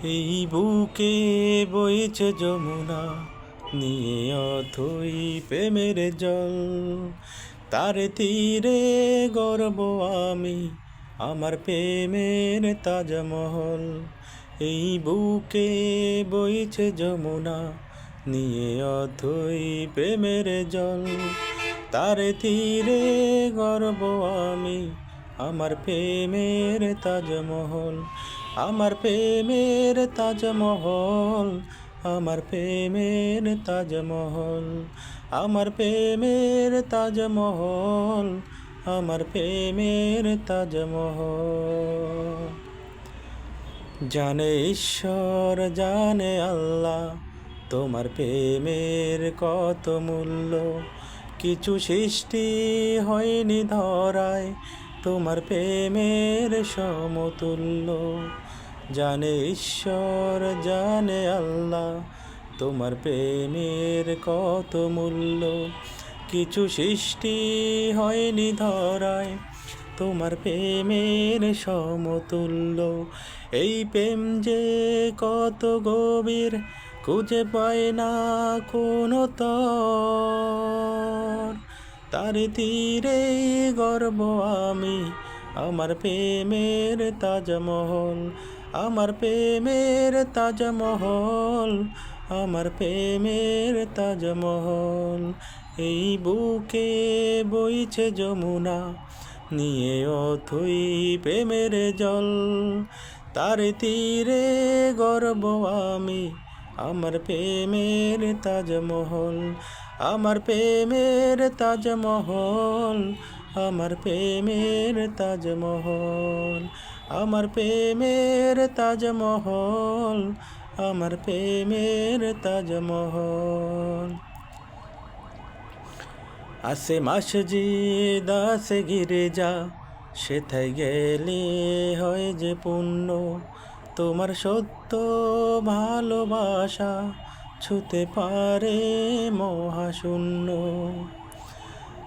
এই বুকে বইছে যমুনা, নিয়ে অথই প্রেমের জল। তার তীরে গর্ব আমি, আমার প্রেমের তাজমহল। এই বুকে বইছে যমুনা, নিয়ে অথই প্রেমের জল। তার তীরে গর্ব আমি, আমার প্রেমের তাজমহল। আমার প্রেমের তাজমহল, আমার প্রেমের তাজমহল, আমার প্রেমের তাজমহল, আমার প্রেমের তাজমহল। জানে ঈশ্বর, জানে আল্লাহ, তোমার প্রেমের কত মূল্য। কিছু সৃষ্টি হয়নি ধরায় তোমার প্রেমের সমতুল্য। জানে ঈশ্বর, জানে আল্লাহ, তোমার প্রেমের কত মূল্য। কিছু সৃষ্টি হয়নি ধরায় তোমার প্রেমের সমতুল্য। এই প্রেম যে কত গভীর, খুঁজে পায় না কোনো তর। তার তীরে গর্ব আমি, আমার প্রেমের তাজমহল। আমার প্রেমের তাজমহল, আমার প্রেমের তাজমহল। এই বুকে বইছে যমুনা, নিয়ে অথই প্রেমের জল। তার তীরে গর্ব আমি, আমার প্রেমের তাজমহল। আমার প্রেমের তাজমহল, আমার প্রেমের তাজমহল, আমার প্রেমের তাজমহল, আমার প্রেমের তাজমহল। আসে মসজিদ আসে গির্জা, সেথায় গেলে হয় যে পুণ্য। তোমার সত্য ভালোবাসা ছুতে পারে মহাশূন্য।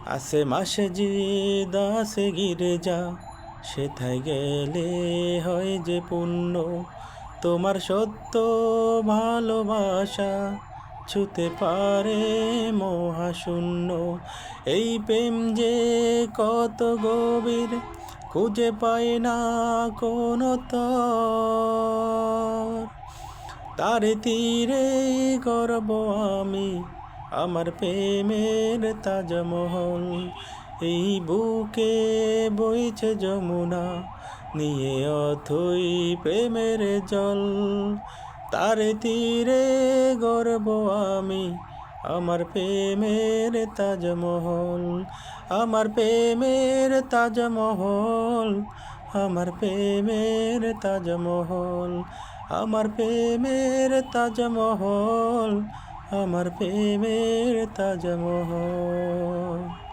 আসে মসজিদ আসে গির্জা, সেথায় গেলে হয় যে পুণ্য। তোমার সত্য ভালোবাসা ছুতে পারে মহাশূন্য। এই প্রেম যে কত গভীর, খুঁজে পায় না কোনো তর। তার তীরে গর্ব আমি, আমার প্রেমের তাজমহল। এই বুকে বইছে যমুনা, নিয়ে অথই প্রেমের জল। তার তীরে গর্ব আমি, আমার প্রেমের তাজমহল। আমার প্রেমের তাজমহল, আমার প্রেমের তাজমহল, আমার প্রেমের তাজমহল, আমার প্রেমের তাজমহল।